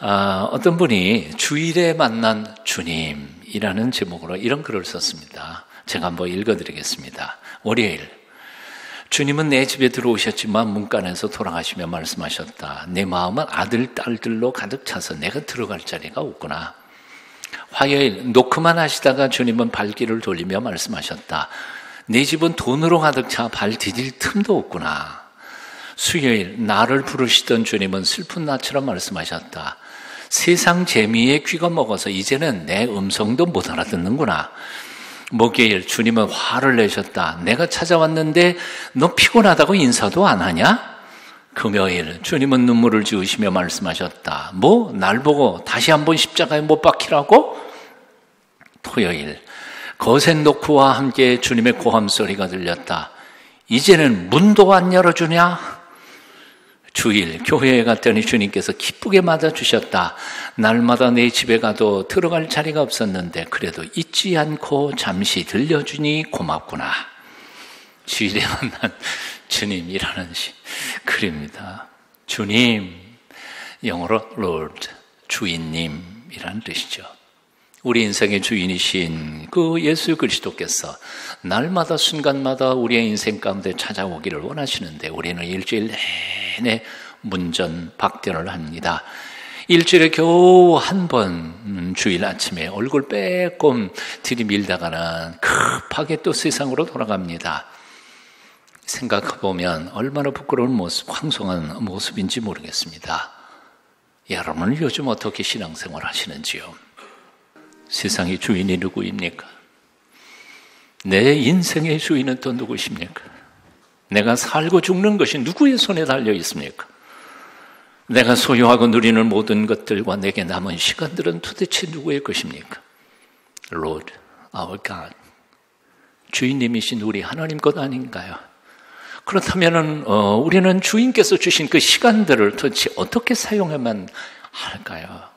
어떤 분이 주일에 만난 주님이라는 제목으로 이런 글을 썼습니다. 제가 한번 읽어드리겠습니다. 월요일, 주님은 내 집에 들어오셨지만 문간에서 돌아가시며 말씀하셨다. 내 마음은 아들, 딸들로 가득 차서 내가 들어갈 자리가 없구나. 화요일, 노크만 하시다가 주님은 발길을 돌리며 말씀하셨다. 내 집은 돈으로 가득 차 발 디딜 틈도 없구나. 수요일, 나를 부르시던 주님은 슬픈 나처럼 말씀하셨다. 세상 재미에 귀가 먹어서 이제는 내 음성도 못 알아듣는구나. 목요일, 주님은 화를 내셨다. 내가 찾아왔는데 너 피곤하다고 인사도 안 하냐? 금요일, 주님은 눈물을 지으시며 말씀하셨다. 뭐? 날 보고 다시 한번 십자가에 못 박히라고? 토요일, 거센 노크와 함께 주님의 고함 소리가 들렸다. 이제는 문도 안 열어주냐? 주일, 교회에 갔더니 주님께서 기쁘게 맞아주셨다. 날마다 내 집에 가도 들어갈 자리가 없었는데 그래도 잊지 않고 잠시 들려주니 고맙구나. 주일에 만난 주님이라는 글입니다. 주님, 영어로 Lord, 주인님이라는 뜻이죠. 우리 인생의 주인이신 그 예수 그리스도께서 날마다 순간마다 우리의 인생 가운데 찾아오기를 원하시는데 우리는 일주일 내내 문전박대를 합니다. 일주일에 겨우 한 번 주일 아침에 얼굴 빼꼼 들이밀다가는 급하게 또 세상으로 돌아갑니다. 생각해보면 얼마나 부끄러운 모습, 황송한 모습인지 모르겠습니다. 여러분은 요즘 어떻게 신앙생활 하시는지요? 세상의 주인이 누구입니까? 내 인생의 주인은 또 누구십니까? 내가 살고 죽는 것이 누구의 손에 달려 있습니까? 내가 소유하고 누리는 모든 것들과 내게 남은 시간들은 도대체 누구의 것입니까? Lord, our God, 주인님이신 우리 하나님 것 아닌가요? 그렇다면 우리는 주인께서 주신 그 시간들을 도대체 어떻게 사용해만 할까요?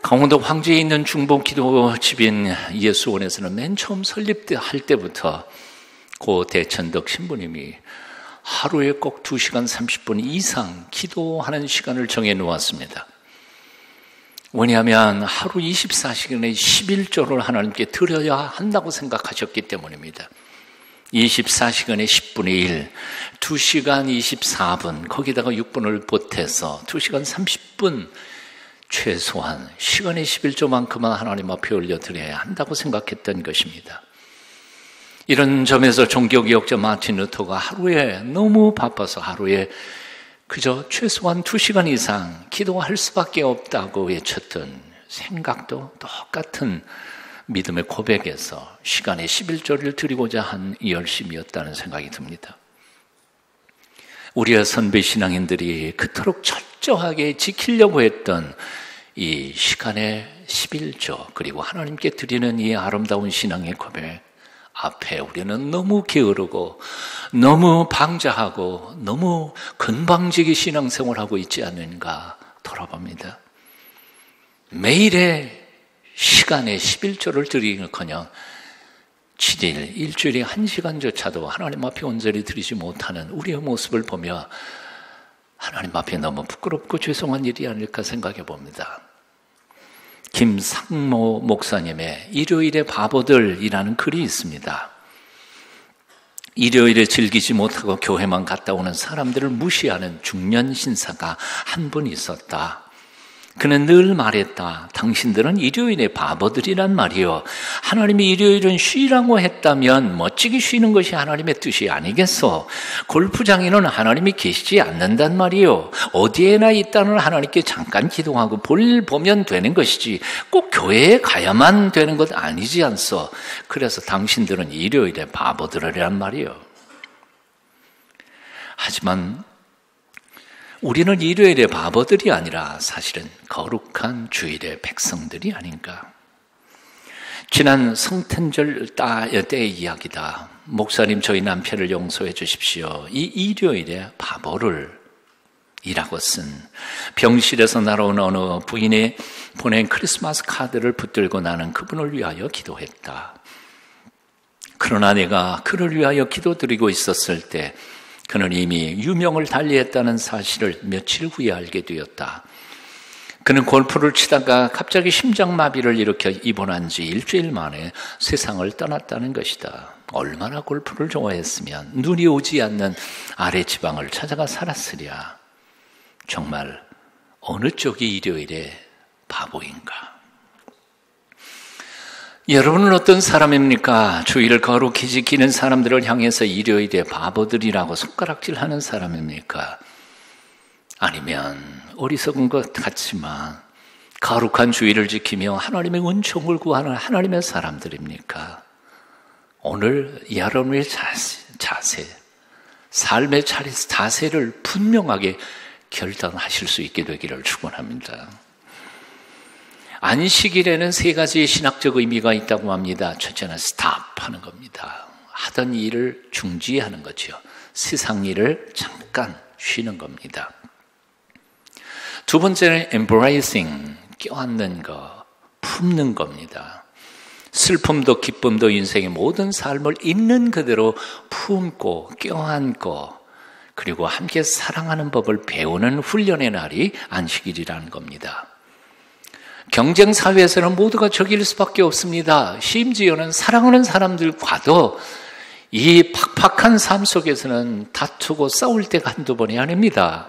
강원도 황제에 있는 중보 기도집인 예수원에서는 맨 처음 설립할 때부터 고 대천덕 신부님이 하루에 꼭 2시간 30분 이상 기도하는 시간을 정해 놓았습니다. 왜냐하면 하루 24시간에 11조를 하나님께 드려야 한다고 생각하셨기 때문입니다. 24시간에 10분의 1, 2시간 24분, 거기다가 6분을 보태서 2시간 30분 최소한 시간의 11조만큼은 하나님 앞에 올려드려야 한다고 생각했던 것입니다. 이런 점에서 종교개혁자 마틴 루터가 하루에 너무 바빠서 하루에 그저 최소한 2시간 이상 기도할 수밖에 없다고 외쳤던 생각도 똑같은 믿음의 고백에서 시간의 11조를 드리고자 한 열심이었다는 생각이 듭니다. 우리의 선배 신앙인들이 그토록 철저하게 지키려고 했던 이 시간의 11조 그리고 하나님께 드리는 이 아름다운 신앙의 고백 앞에 우리는 너무 게으르고 너무 방자하고 너무 건방지게 신앙생활하고 있지 않는가 돌아봅니다. 매일의 시간에 11조를 드리기는커녕 7일, 일주일에 1시간조차도 하나님 앞에 온전히 드리지 못하는 우리의 모습을 보며 하나님 앞에 너무 부끄럽고 죄송한 일이 아닐까 생각해 봅니다. 김상모 목사님의 일요일의 바보들이라는 글이 있습니다. 일요일에 즐기지 못하고 교회만 갔다 오는 사람들을 무시하는 중년 신사가 한 분 있었다. 그는 늘 말했다. 당신들은 일요일의 바보들이란 말이요. 하나님이 일요일은 쉬라고 했다면 멋지게 쉬는 것이 하나님의 뜻이 아니겠소. 골프장에는 하나님이 계시지 않는단 말이요. 어디에나 있다는 하나님께 잠깐 기도하고 볼 보면 되는 것이지 꼭 교회에 가야만 되는 것 아니지 않소. 그래서 당신들은 일요일의 바보들이란 말이요. 하지만 우리는 일요일의 바보들이 아니라 사실은 거룩한 주일의 백성들이 아닌가. 지난 성탄절 때의 이야기다. 목사님 저희 남편을 용서해 주십시오. 이 일요일의 바보를 이라고 쓴 병실에서 날아온 어느 부인이 보낸 크리스마스 카드를 붙들고 나는 그분을 위하여 기도했다. 그러나 내가 그를 위하여 기도드리고 있었을 때 그는 이미 유명을 달리했다는 사실을 며칠 후에 알게 되었다. 그는 골프를 치다가 갑자기 심장마비를 일으켜 입원한 지 일주일 만에 세상을 떠났다는 것이다. 얼마나 골프를 좋아했으면 눈이 오지 않는 아래 지방을 찾아가 살았으랴. 정말 어느 쪽이 일요일의 바보인가? 여러분은 어떤 사람입니까? 주의를 거룩히 지키는 사람들을 향해서 일요일의 바보들이라고 손가락질하는 사람입니까? 아니면 어리석은 것 같지만 거룩한 주의를 지키며 하나님의 은총을 구하는 하나님의 사람들입니까? 오늘 여러분의 자세, 삶의 자세를 분명하게 결단하실 수 있게 되기를 축원합니다. 안식일에는 세 가지의 신학적 의미가 있다고 합니다. 첫째는 스탑하는 겁니다. 하던 일을 중지하는 거죠. 세상 일을 잠깐 쉬는 겁니다. 두 번째는 embracing, 껴안는 거, 품는 겁니다. 슬픔도 기쁨도 인생의 모든 삶을 있는 그대로 품고 껴안고 그리고 함께 사랑하는 법을 배우는 훈련의 날이 안식일이라는 겁니다. 경쟁사회에서는 모두가 적일 수밖에 없습니다. 심지어는 사랑하는 사람들과도 이 팍팍한 삶 속에서는 다투고 싸울 때가 한두 번이 아닙니다.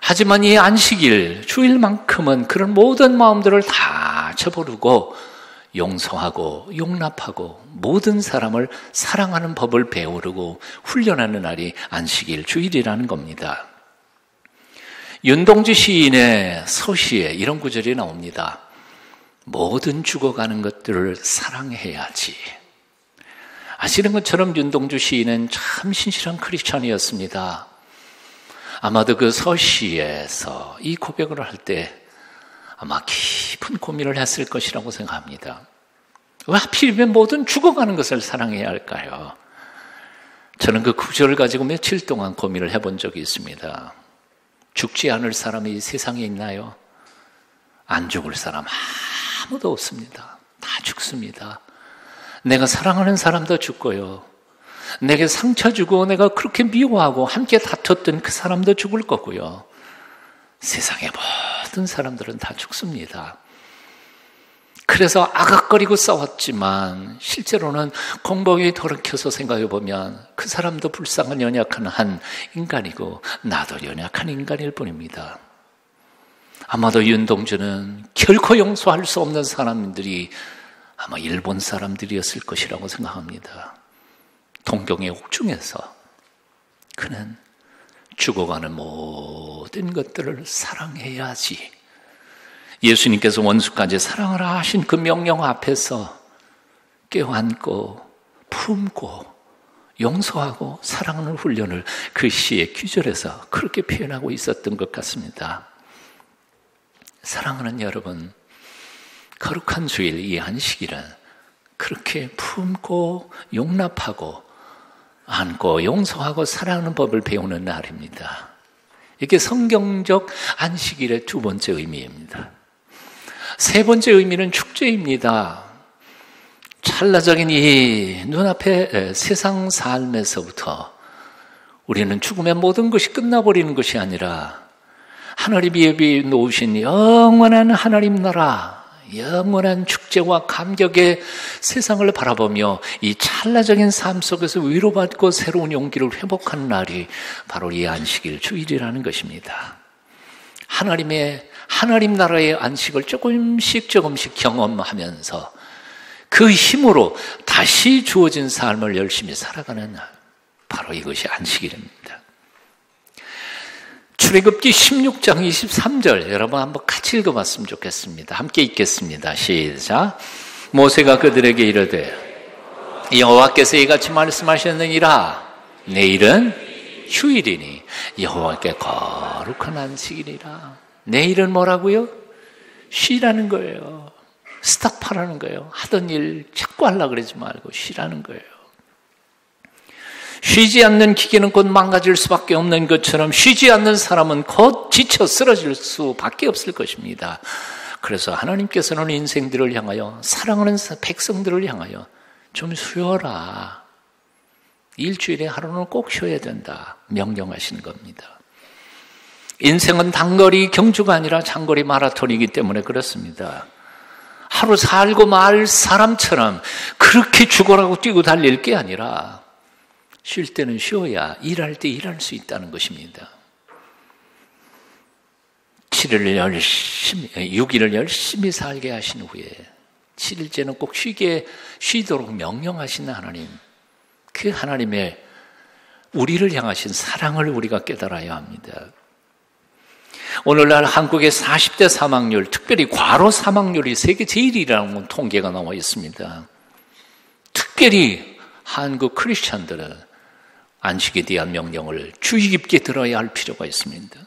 하지만 이 안식일, 주일만큼은 그런 모든 마음들을 다 쳐버리고 용서하고 용납하고 모든 사람을 사랑하는 법을 배우고 훈련하는 날이 안식일, 주일이라는 겁니다. 윤동주 시인의 서시에 이런 구절이 나옵니다. 모든 죽어가는 것들을 사랑해야지. 아시는 것처럼 윤동주 시인은 참 신실한 크리스찬이었습니다. 아마도 그 서시에서 이 고백을 할 때 아마 깊은 고민을 했을 것이라고 생각합니다. 왜 하필이면 모든 죽어가는 것을 사랑해야 할까요? 저는 그 구절을 가지고 며칠 동안 고민을 해본 적이 있습니다. 죽지 않을 사람이 이 세상에 있나요? 안 죽을 사람 아무도 없습니다. 다 죽습니다. 내가 사랑하는 사람도 죽고요. 내게 상처 주고 내가 그렇게 미워하고 함께 다퉜던 그 사람도 죽을 거고요. 세상의 모든 사람들은 다 죽습니다. 그래서 아각거리고 싸웠지만 실제로는 공복에 돌이켜서 생각해 보면 그 사람도 불쌍한 연약한 한 인간이고 나도 연약한 인간일 뿐입니다. 아마도 윤동주는 결코 용서할 수 없는 사람들이 아마 일본 사람들이었을 것이라고 생각합니다. 동경의 옥중에서 그는 죽어가는 모든 것들을 사랑해야지. 예수님께서 원수까지 사랑하라 하신 그 명령 앞에서 껴안고 품고 용서하고 사랑하는 훈련을 그 시의 귀절에서 그렇게 표현하고 있었던 것 같습니다. 사랑하는 여러분, 거룩한 주일 이 안식일은 그렇게 품고 용납하고 안고 용서하고 사랑하는 법을 배우는 날입니다. 이게 성경적 안식일의 두 번째 의미입니다. 세 번째 의미는 축제입니다. 찰나적인 이 눈앞의 세상 삶에서부터 우리는 죽으면 모든 것이 끝나버리는 것이 아니라 하나님이 예비해 놓으신 영원한 하나님 나라, 영원한 축제와 감격의 세상을 바라보며 이 찰나적인 삶 속에서 위로받고 새로운 용기를 회복하는 날이 바로 이 안식일 주일이라는 것입니다. 하나님 나라의 안식을 조금씩 경험하면서 그 힘으로 다시 주어진 삶을 열심히 살아가는 날, 바로 이것이 안식일입니다. 출애굽기 16장 23절 여러분 한번 같이 읽어봤으면 좋겠습니다. 함께 읽겠습니다. 시작. 모세가 그들에게 이르되 여호와께서 이같이 말씀하셨느니라. 내일은 휴일이니 여호와께 거룩한 안식일이라. 내일은 뭐라고요? 쉬라는 거예요. 스탑하라는 거예요. 하던 일 자꾸 하려고 그러지 말고 쉬라는 거예요. 쉬지 않는 기계는 곧 망가질 수밖에 없는 것처럼 쉬지 않는 사람은 곧 지쳐 쓰러질 수밖에 없을 것입니다. 그래서 하나님께서는 인생들을 향하여 사랑하는 백성들을 향하여 좀 쉬어라. 일주일에 하루는 꼭 쉬어야 된다 명령하시는 겁니다. 인생은 단거리 경주가 아니라 장거리 마라톤이기 때문에 그렇습니다. 하루 살고 말 사람처럼 그렇게 죽어라고 뛰고 달릴 게 아니라 쉴 때는 쉬어야 일할 때 일할 수 있다는 것입니다. 6일을 열심히 살게 하신 후에 7일째는 꼭 쉬도록 명령하신 하나님, 그 하나님의 우리를 향하신 사랑을 우리가 깨달아야 합니다. 오늘날 한국의 40대 사망률, 특별히 과로 사망률이 세계 제일이라는 통계가 나와 있습니다. 특별히 한국 크리스찬들은 안식에 대한 명령을 주의 깊게 들어야 할 필요가 있습니다.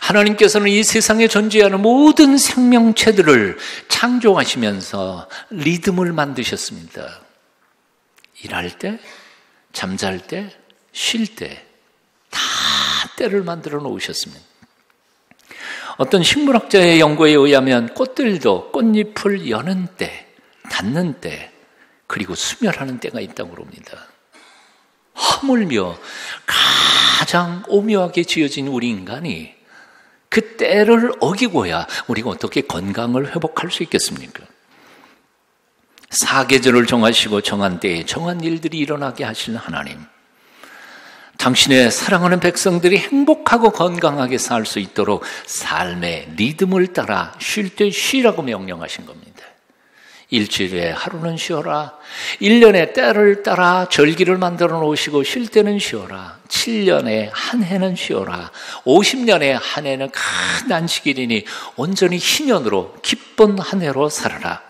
하나님께서는 이 세상에 존재하는 모든 생명체들을 창조하시면서 리듬을 만드셨습니다. 일할 때, 잠잘 때, 쉴 때 다 때를 만들어 놓으셨습니다. 어떤 식물학자의 연구에 의하면 꽃들도 꽃잎을 여는 때, 닫는 때, 그리고 수멸하는 때가 있다고 합니다. 하물며 가장 오묘하게 지어진 우리 인간이 그 때를 어기고야 우리가 어떻게 건강을 회복할 수 있겠습니까? 사계절을 정하시고 정한 때에 정한 일들이 일어나게 하시는 하나님, 당신의 사랑하는 백성들이 행복하고 건강하게 살 수 있도록 삶의 리듬을 따라 쉴 때 쉬라고 명령하신 겁니다. 일주일에 하루는 쉬어라. 1년의 때를 따라 절기를 만들어 놓으시고 쉴 때는 쉬어라. 7년에 한 해는 쉬어라. 50년에 한 해는 큰 안식일이니 온전히 희년으로 기쁜 한 해로 살아라.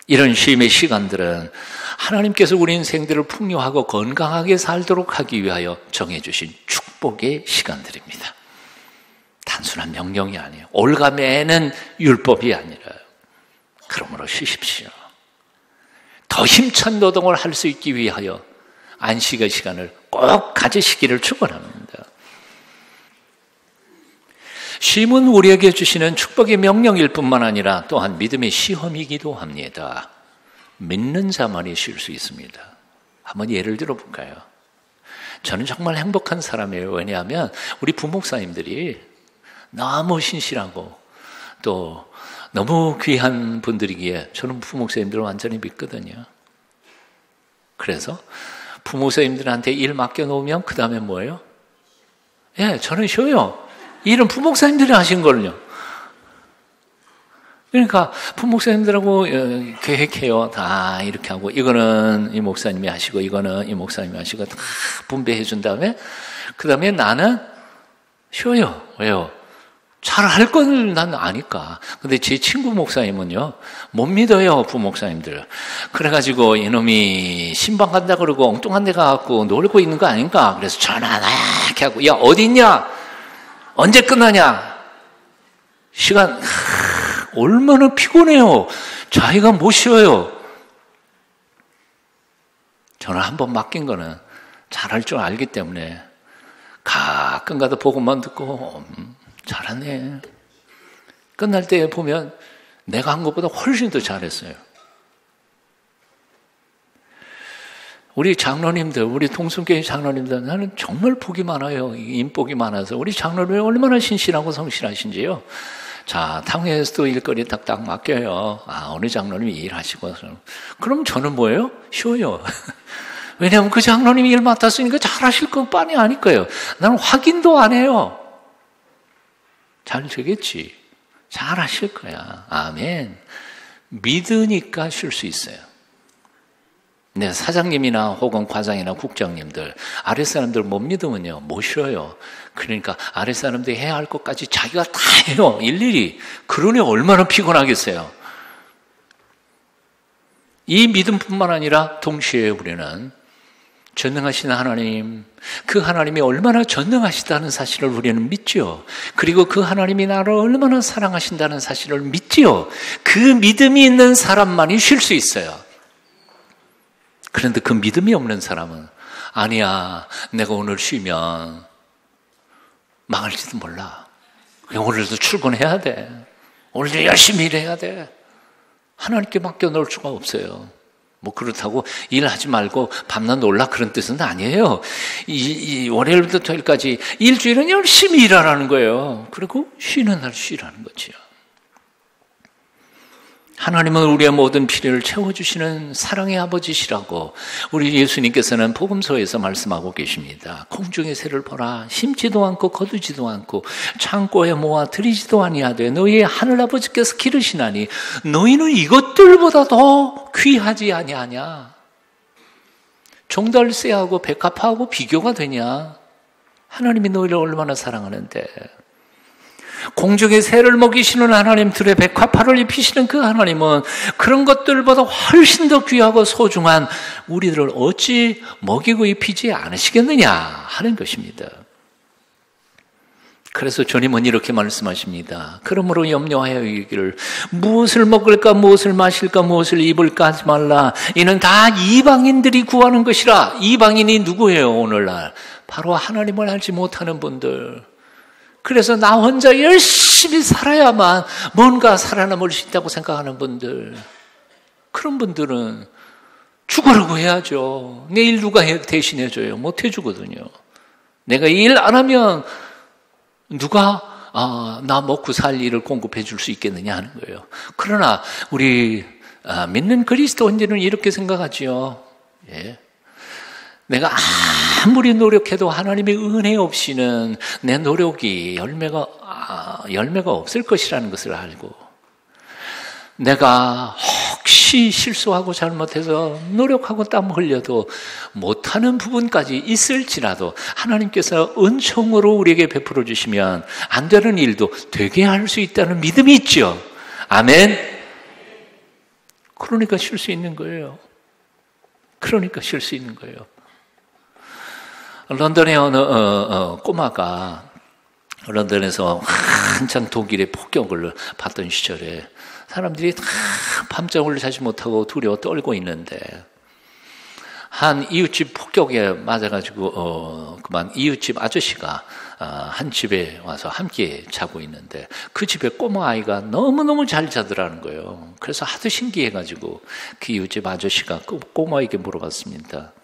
이런 쉼의 시간들은 하나님께서 우리 인생들을 풍요하고 건강하게 살도록 하기 위하여 정해주신 축복의 시간들입니다. 단순한 명령이 아니에요. 올가매는 율법이 아니라 그러므로 쉬십시오. 더 힘찬 노동을 할 수 있기 위하여 안식의 시간을 꼭 가지시기를 축원합니다. 쉼은 우리에게 주시는 축복의 명령일 뿐만 아니라 또한 믿음의 시험이기도 합니다. 믿는 자만이 쉴 수 있습니다. 한번 예를 들어볼까요? 저는 정말 행복한 사람이에요. 왜냐하면 우리 부목사님들이 너무 신실하고 또 너무 귀한 분들이기에 저는 부목사님들을 완전히 믿거든요. 그래서 부목사님들한테 일 맡겨놓으면 그 다음에 뭐예요? 저는 쉬어요. 일은 부목사님들이 하신 걸요. 그러니까 부목사님들하고 계획해요. 다 이렇게 하고 이거는 이 목사님이 하시고 이거는 이 목사님이 하시고 다 분배해 준 다음에 그 다음에 나는 쉬어요. 왜요? 잘 할 건 난 아니까. 근데 제 친구 목사님은요, 못 믿어요, 부목사님들. 그래가지고 이놈이 신방 간다 그러고 엉뚱한 데 가갖고 놀고 있는 거 아닌가. 그래서 전화 이렇게 하고, 야, 어디 있냐? 언제 끝나냐? 시간, 얼마나 피곤해요. 자기가 못 쉬어요. 저는 한번 맡긴 거는 잘할 줄 알기 때문에 가끔 가다 보고만 듣고, 잘하네. 끝날 때 보면 내가 한 것보다 훨씬 더 잘했어요. 우리 장로님들, 우리 동순교회 장로님들, 나는 정말 복이 많아요. 인복이 많아서. 우리 장로님이 얼마나 신실하고 성실하신지요. 자, 당회에서도 일거리 딱딱 맡겨요. 어느 장로님이 일하시고. 그럼 저는 뭐예요? 쉬어요. 왜냐하면 그 장로님이 일 맡았으니까 잘하실 건 뻔히 아닐 거예요. 나는 확인도 안 해요. 잘 되겠지. 잘 하실 거야. 아멘. 믿으니까 쉴 수 있어요. 네, 사장님이나 혹은 과장이나 국장님들, 아랫사람들 못 믿으면요, 못 쉬어요. 그러니까 아랫사람들이 해야 할 것까지 자기가 다 해요. 일일이. 그러니 얼마나 피곤하겠어요. 이 믿음뿐만 아니라 동시에 우리는 전능하신 하나님, 그 하나님이 얼마나 전능하시다는 사실을 우리는 믿지요. 그리고 그 하나님이 나를 얼마나 사랑하신다는 사실을 믿지요. 그 믿음이 있는 사람만이 쉴 수 있어요. 그런데 그 믿음이 없는 사람은 아니야, 내가 오늘 쉬면 망할지도 몰라. 오늘도 출근해야 돼. 오늘도 열심히 일해야 돼. 하나님께 맡겨놓을 수가 없어요. 뭐 그렇다고 일하지 말고 밤낮 놀라 그런 뜻은 아니에요. 월요일부터 토요일까지 일주일은 열심히 일하라는 거예요. 그리고 쉬는 날 쉬라는 거지요. 하나님은 우리의 모든 필요를 채워주시는 사랑의 아버지시라고 우리 예수님께서는 복음서에서 말씀하고 계십니다. 공중의 새를 보라. 심지도 않고 거두지도 않고 창고에 모아 들이지도 아니하되 너희의 하늘아버지께서 기르시나니 너희는 이것들보다 더 귀하지 아니하냐. 종달새하고 백합하고 비교가 되냐. 하나님이 너희를 얼마나 사랑하는데. 공중의 새를 먹이시는 하나님, 들의 백합화를 입히시는 그 하나님은 그런 것들보다 훨씬 더 귀하고 소중한 우리들을 어찌 먹이고 입히지 않으시겠느냐 하는 것입니다. 그래서 주님은 이렇게 말씀하십니다. 그러므로 염려하여 이르기를 무엇을 먹을까 무엇을 마실까 무엇을 입을까 하지 말라. 이는 다 이방인들이 구하는 것이라. 이방인이 누구예요 오늘날? 바로 하나님을 알지 못하는 분들. 그래서 나 혼자 열심히 살아야만 뭔가 살아남을 수 있다고 생각하는 분들, 그런 분들은 죽으라고 해야죠. 내일 누가 대신해줘요? 못 해주거든요. 내가 일 안 하면 누가 나 먹고 살 일을 공급해 줄 수 있겠느냐 하는 거예요. 그러나 우리 믿는 그리스도인들은 이렇게 생각하지요. 예. 내가 아무리 노력해도 하나님의 은혜 없이는 내 노력이 열매가 없을 것이라는 것을 알고, 내가 혹시 실수하고 잘못해서 노력하고 땀 흘려도 못하는 부분까지 있을지라도 하나님께서 은총으로 우리에게 베풀어 주시면 안 되는 일도 되게 할 수 있다는 믿음이 있죠. 아멘. 그러니까 쉴 수 있는 거예요. 그러니까 쉴 수 있는 거예요. 런던의 어느 꼬마가 런던에서 한창 독일의 폭격을 받던 시절에 사람들이 다 밤잠을 자지 못하고 두려워 떨고 있는데, 한 이웃집 폭격에 맞아가지고 그만 이웃집 아저씨가 한 집에 와서 함께 자고 있는데 그 집에 꼬마 아이가 너무너무 잘 자더라는 거예요. 그래서 하도 신기해가지고 그 이웃집 아저씨가 그 꼬마에게 물어봤습니다.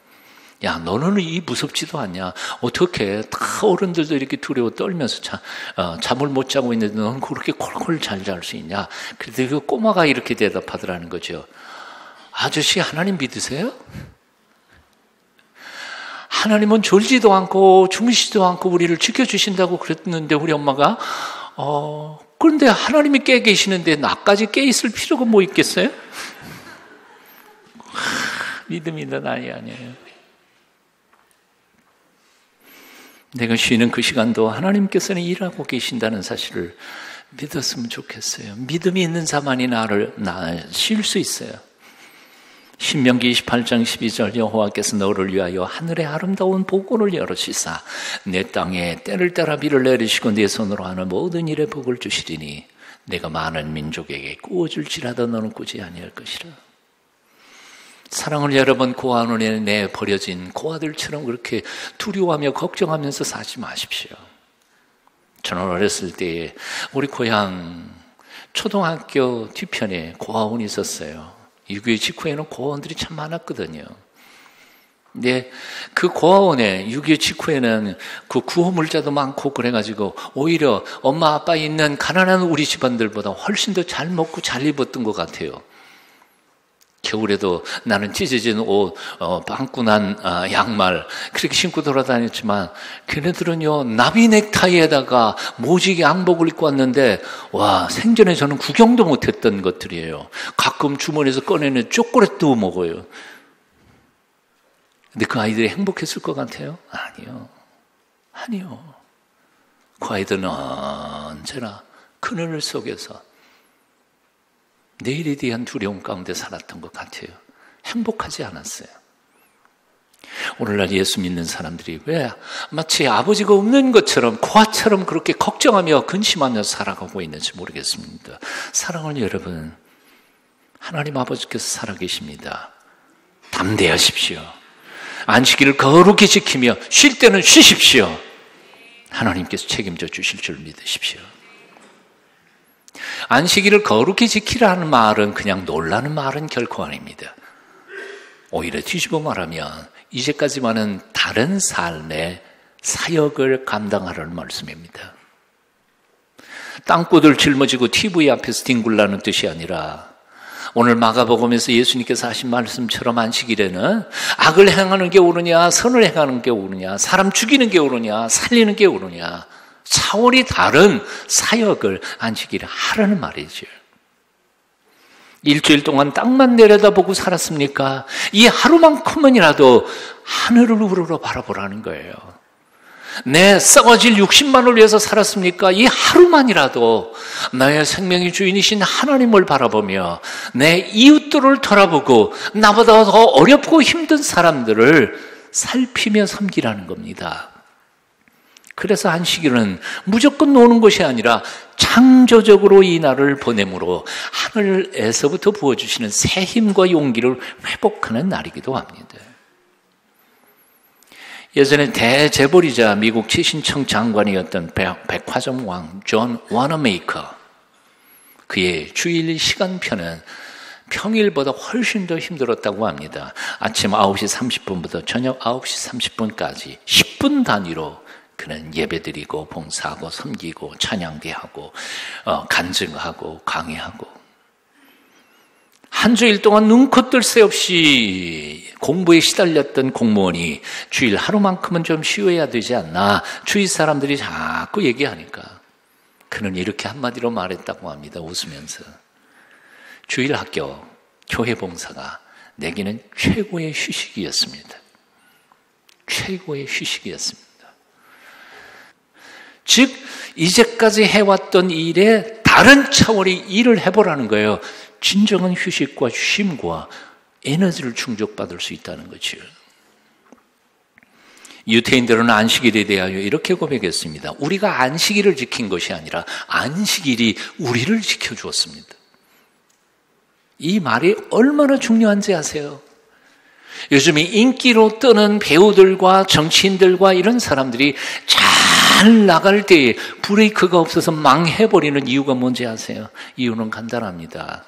야, 너는 이 무섭지도 않냐? 어떻게 다 어른들도 이렇게 두려워 떨면서 잠을 못 자고 있는데 너는 그렇게 콜콜 잘 잘 수 있냐? 그런데 그 꼬마가 이렇게 대답하더라는 거죠. 아저씨, 하나님 믿으세요? 하나님은 졸지도 않고 주무시지도 않고 우리를 지켜주신다고 그랬는데 우리 엄마가 그런데 하나님이 깨 계시는데 나까지 깨 있을 필요가 뭐 있겠어요? 믿음이 넌 아니에요. 내가 쉬는 그 시간도 하나님께서는 일하고 계신다는 사실을 믿었으면 좋겠어요. 믿음이 있는 자만이 쉴 수 있어요. 신명기 28장 12절 여호와께서 너를 위하여 하늘의 아름다운 복을 열어주시사 내 땅에 때를 따라 비를 내리시고 네 손으로 하는 모든 일에 복을 주시리니 내가 많은 민족에게 꾸어줄지라도 너는 꾸지 아니할 것이라. 사랑을 여러 번 고아원에 내 버려진 고아들처럼 그렇게 두려워하며 걱정하면서 사지 마십시오. 저는 어렸을 때 우리 고향 초등학교 뒤편에 고아원이 있었어요. 6.25 직후에는 고아원들이 참 많았거든요. 근데 그 고아원에 6.25 직후에는 그 구호물자도 많고 그래가지고 오히려 엄마 아빠 있는 가난한 우리 집안들보다 훨씬 더 잘 먹고 잘 입었던 것 같아요. 겨울에도 나는 찢어진 옷, 빵꾸난 양말 그렇게 신고 돌아다녔지만 걔네들은요 나비 넥타이에다가 모직 양복을 입고 왔는데 와, 생전에 저는 구경도 못했던 것들이에요. 가끔 주머니에서 꺼내는 초콜릿도 먹어요. 근데 그 아이들이 행복했을 것 같아요? 아니요. 그 아이들은 언제나 그늘 속에서 내일에 대한 두려움 가운데 살았던 것 같아요. 행복하지 않았어요. 오늘날 예수 믿는 사람들이 왜 마치 아버지가 없는 것처럼 고아처럼 그렇게 걱정하며 근심하며 살아가고 있는지 모르겠습니다. 사랑하는 여러분, 하나님 아버지께서 살아계십니다. 담대하십시오. 안식일을 거룩히 지키며 쉴 때는 쉬십시오. 하나님께서 책임져 주실 줄 믿으십시오. 안식일을 거룩히 지키라는 말은 그냥 놀라는 말은 결코 아닙니다. 오히려 뒤집어 말하면 이제까지만은 다른 삶의 사역을 감당하라는 말씀입니다. 땅꼬들 짊어지고 TV 앞에서 뒹굴라는 뜻이 아니라 오늘 마가복음에서 예수님께서 하신 말씀처럼 안식일에는 악을 행하는 게 옳으냐, 선을 행하는 게 옳으냐, 사람 죽이는 게 옳으냐, 살리는 게 옳으냐, 차원이 다른 사역을 안식일에 하라는 말이죠. 일주일 동안 땅만 내려다보고 살았습니까? 이 하루만큼은이라도 하늘을 우러러 바라보라는 거예요. 내 썩어질 육신만을 위해서 살았습니까? 이 하루만이라도 나의 생명의 주인이신 하나님을 바라보며 내 이웃들을 돌아보고 나보다 더 어렵고 힘든 사람들을 살피며 섬기라는 겁니다. 그래서 안식일은 무조건 노는 것이 아니라 창조적으로 이 날을 보내므로 하늘에서부터 부어주시는 새 힘과 용기를 회복하는 날이기도 합니다. 예전에 대재벌이자 미국 최신청 장관이었던 백화점 왕 존 와너메이커, 그의 주일 시간표는 평일보다 훨씬 더 힘들었다고 합니다. 아침 9시 30분부터 저녁 9시 30분까지 10분 단위로 그는 예배드리고 봉사하고 섬기고 찬양대하고 간증하고 강의하고, 한 주일 동안 눈코 뜰 새 없이 공부에 시달렸던 공무원이 주일 하루만큼은 좀 쉬어야 되지 않나, 주위 사람들이 자꾸 얘기하니까 그는 이렇게 한마디로 말했다고 합니다. 웃으면서, 주일 학교 교회 봉사가 내게는 최고의 휴식이었습니다. 최고의 휴식이었습니다. 즉 이제까지 해왔던 일에 다른 차원의 일을 해보라는 거예요. 진정한 휴식과 쉼과 에너지를 충족받을 수 있다는 거죠. 유태인들은 안식일에 대하여 이렇게 고백했습니다. 우리가 안식일을 지킨 것이 아니라 안식일이 우리를 지켜주었습니다. 이 말이 얼마나 중요한지 아세요? 요즘 인기로 뜨는 배우들과 정치인들과 이런 사람들이 잘 나갈 때에 브레이크가 없어서 망해버리는 이유가 뭔지 아세요? 이유는 간단합니다.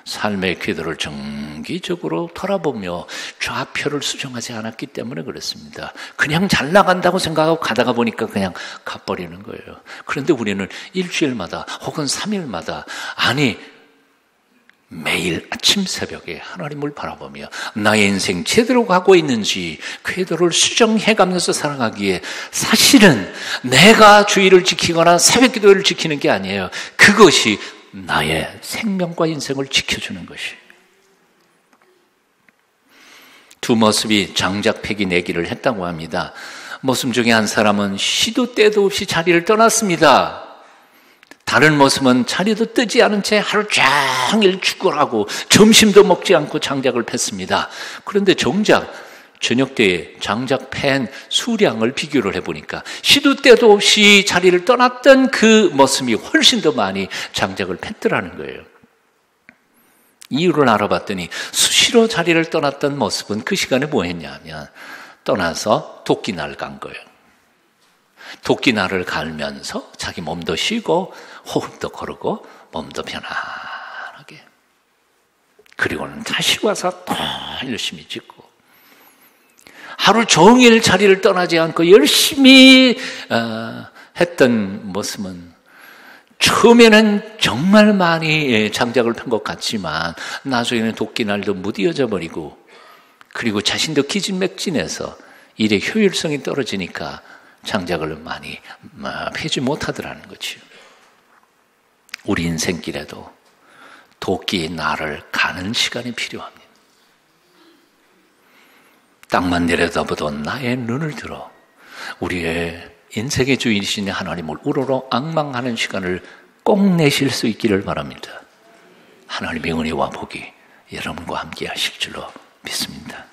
삶의 궤도를 정기적으로 돌아보며 좌표를 수정하지 않았기 때문에 그렇습니다. 그냥 잘 나간다고 생각하고 가다가 보니까 그냥 가버리는 거예요. 그런데 우리는 일주일마다 혹은 3일마다, 아니 매일 아침 새벽에 하나님을 바라보며 나의 인생 제대로 가고 있는지 궤도를 수정해가면서 살아가기에, 사실은 내가 주일을 지키거나 새벽 기도를 지키는 게 아니에요. 그것이 나의 생명과 인생을 지켜주는 것이. 두 모습이 장작패기 내기를 했다고 합니다. 모습 중에 한 사람은 시도 때도 없이 자리를 떠났습니다. 다른 모습은 자리도 뜨지 않은 채 하루 종일 축구를 하고 점심도 먹지 않고 장작을 팼습니다. 그런데 정작 저녁 때에 장작 팬 수량을 비교를 해보니까 시도 때도 없이 자리를 떠났던 그 모습이 훨씬 더 많이 장작을 팼더라는 거예요. 이유를 알아봤더니 수시로 자리를 떠났던 모습은 그 시간에 뭐 했냐면 떠나서 도끼날 간 거예요. 도끼날을 갈면서 자기 몸도 쉬고 호흡도 거르고 몸도 편안하게, 그리고는 다시 와서 더 열심히 짓고, 하루 종일 자리를 떠나지 않고 열심히 했던 모습은 처음에는 정말 많이 장작을 편 것 같지만 나중에는 도끼날도 무뎌져 버리고, 그리고 자신도 기진맥진해서 일의 효율성이 떨어지니까 장작을 많이 패지 못하더라는 거죠. 우리 인생길에도 도끼의 날을 가는 시간이 필요합니다. 땅만 내려다보던 나의 눈을 들어 우리의 인생의 주인이신 하나님을 우러러 앙망하는 시간을 꼭 내실 수 있기를 바랍니다. 하나님의 은혜와 복이 여러분과 함께 하실 줄로 믿습니다.